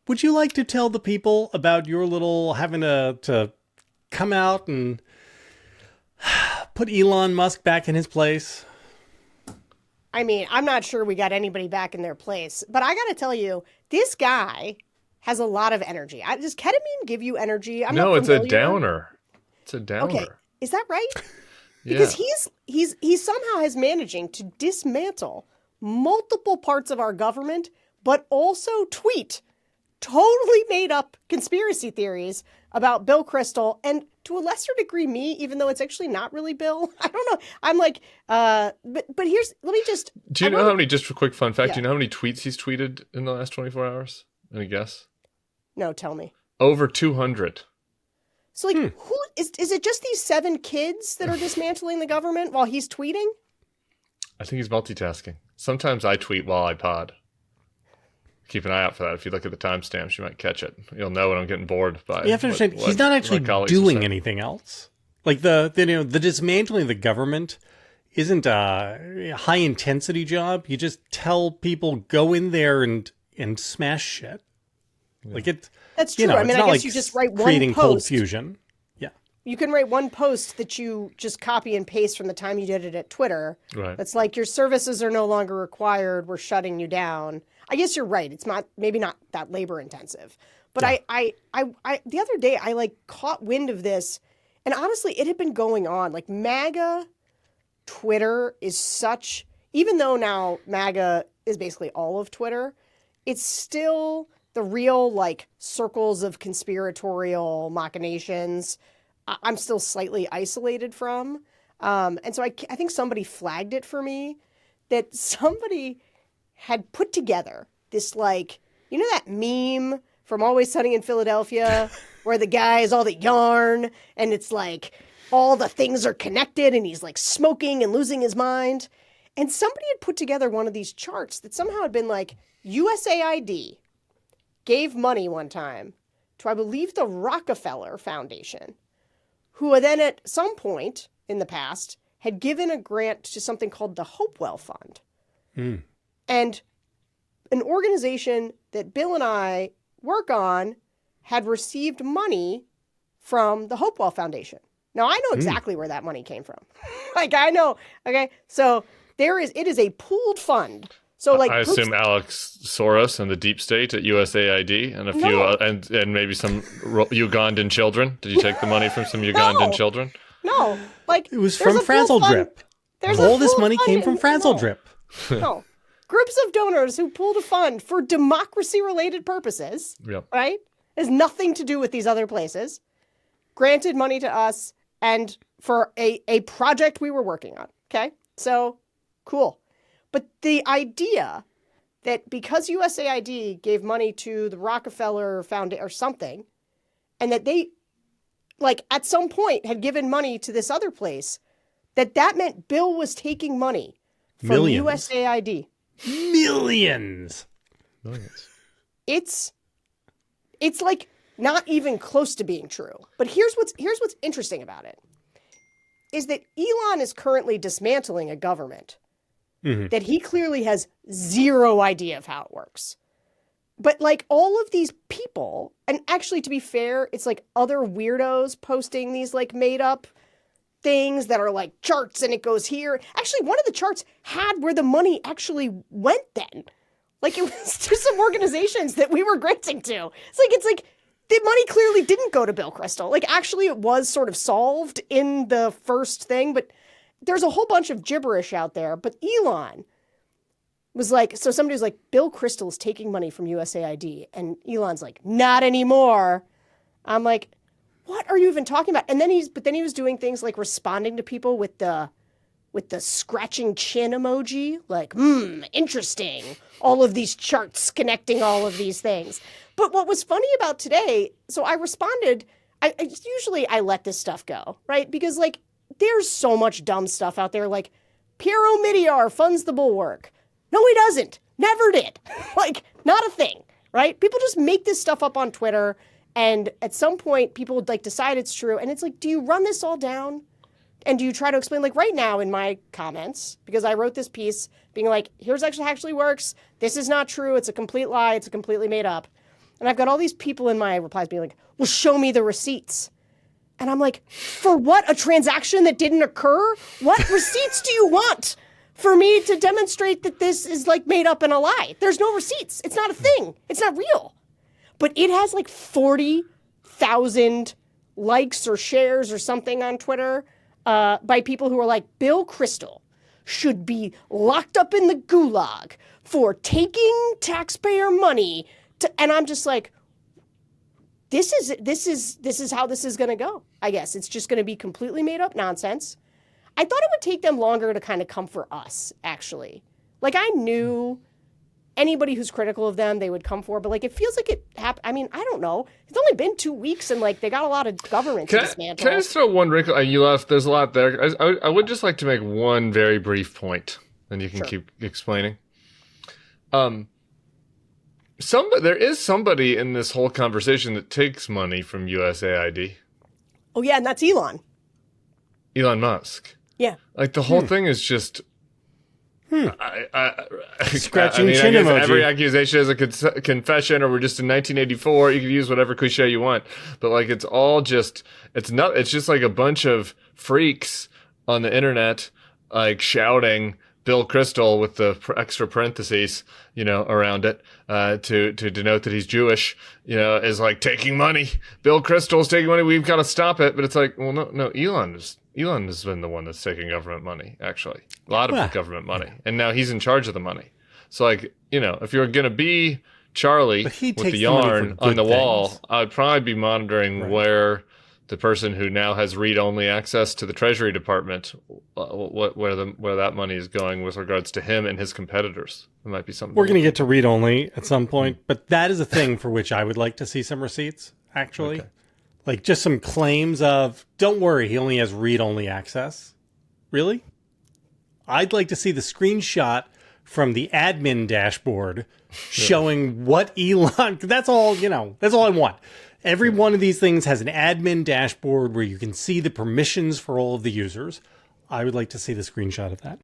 would you like to tell the people about your little having to come out and put Elon Musk back in his place? I mean, I'm not sure we got anybody back in their place, but I got to tell you, this guy has a lot of energy. Does ketamine give you energy? I'm No, not it's a familiar. downer. It's a Okay, downer. is that right? Yeah. Because he somehow is managing to dismantle multiple parts of our government, but also tweet totally made up conspiracy theories about Bill Kristol and to a lesser degree me, even though it's actually not really Bill. I don't know. I'm like, but let me just. Do you know how many, just for a quick fun fact, Yeah. do you know how many tweets he's tweeted in the last 24 hours? Any guess? No, tell me. Over 200. So like, who is it just these 7 kids that are dismantling the government while he's tweeting? I think he's multitasking. Sometimes I tweet while I pod. Keep an eye out for that. If you look at the timestamps, you might catch it. You'll know when I'm getting bored by. You have to understand, he's not actually doing anything else. Like the dismantling of the government isn't a high intensity job. You just tell people go in there and smash shit. Yeah. Like it. That's true. I mean, I guess like you just write one creating post. cold fusion. Yeah. You can write one post that you just copy and paste from the time you did it at Twitter. Right. That's like your services are no longer required. We're shutting you down. I guess you're right. It's maybe not that labor intensive, but yeah. I the other day I like caught wind of this, and honestly, it had been going on. Like MAGA Twitter is such, even though now MAGA is basically all of Twitter, it's still the real like circles of conspiratorial machinations. I'm still slightly isolated from, and so I think somebody flagged it for me that somebody had put together this, like, you know that meme from Always Sunny in Philadelphia where the guy is all the yarn and it's like all the things are connected and he's like smoking and losing his mind. And somebody had put together one of these charts that somehow had been like USAID gave money one time to, I believe, the Rockefeller Foundation, who then at some point in the past had given a grant to something called the Hopewell Fund. And an organization that Bill and I work on had received money from the Hopewell Foundation. Now, I know exactly where that money came from. Like, I know. Okay. So it is a pooled fund. So like, I assume Alex Soros and the deep state at USAID and a few, and maybe some Ugandan children. Did you take the money from some Ugandan children? No, like it was from Frazzle Drip. All this money came from Frazzle Drip. No. Groups of donors who pooled a fund for democracy-related purposes, right? It has nothing to do with these other places. Granted money to us and for a project we were working on, okay? So, cool. But the idea that because USAID gave money to the Rockefeller Foundation or something, and that they, like, at some point had given money to this other place, that meant Bill was taking money from USAID. Millions. It's like not even close to being true. But here's what's interesting about it is that Elon is currently dismantling a government that he clearly has zero idea of how it works. But like all of these people, and actually to be fair, it's like other weirdos posting these like made up things that are like charts and it goes here. Actually, one of the charts had where the money actually went then. Like it was to some organizations that we were granting to. It's like the money clearly didn't go to Bill Kristol. Like actually it was sort of solved in the first thing, but there's a whole bunch of gibberish out there. But Elon was like, so somebody was like, Bill Kristol is taking money from USAID. And Elon's like, not anymore. I'm like, what are you even talking about? And then he was doing things like responding to people with the scratching chin emoji, like, interesting. All of these charts connecting all of these things. But what was funny about today, so I responded, I usually let this stuff go, right? Because like, there's so much dumb stuff out there, like Piero Midyar funds the Bulwark. No, he doesn't. Never did. Like, not a thing, right? People just make this stuff up on Twitter. And at some point, people would like decide it's true. And it's like, do you run this all down? And do you try to explain, like right now in my comments, because I wrote this piece being like, here's actually how it actually works. This is not true. It's a complete lie. It's a completely made up. And I've got all these people in my replies being like, well, show me the receipts. And I'm like, for what? A transaction that didn't occur? What receipts do you want for me to demonstrate that this is like made up and a lie? There's no receipts. It's not a thing. It's not real. But it has like 40,000 likes or shares or something on Twitter by people who are like, Bill Kristol should be locked up in the gulag for taking taxpayer money. And I'm just like, this is how this is going to go. I guess it's just going to be completely made up nonsense. I thought it would take them longer to kind of come for us, actually. Like, I knew anybody who's critical of them, they would come for, but like, it feels like it happened. I mean, I don't know. It's only been 2 weeks and like, they got a lot of government to dismantle. Can I just throw one wrinkle? You left, there's a lot there. I would just like to make one very brief point, and you can keep explaining. There is somebody in this whole conversation that takes money from USAID. Oh yeah, and that's Elon Musk. Yeah. Like the whole thing is just Scratching chin emoji. Every accusation is a confession, or we're just in 1984. You can use whatever cliche you want, but like it's all just it's just like a bunch of freaks on the internet like shouting Bill Kristol with the extra parentheses, around it, to denote that he's Jewish, is like taking money. Bill Kristol's taking money. We've got to stop it. But it's like, well, no, Elon has been the one that's taking government money, actually. A lot of government money. And now he's in charge of the money. So like, if you're going to be Charlie with the yarn on the wall, I'd probably be monitoring where the person who now has read-only access to the Treasury Department, where that money is going with regards to him and his competitors. It might be something. We're going to get to read-only at some point, but that is a thing for which I would like to see some receipts, actually. Okay. Like just some claims of, don't worry, he only has read-only access. Really? I'd like to see the screenshot from the admin dashboard showing what Elon... That's all I want. Every one of these things has an admin dashboard where you can see the permissions for all of the users. I would like to see the screenshot of that.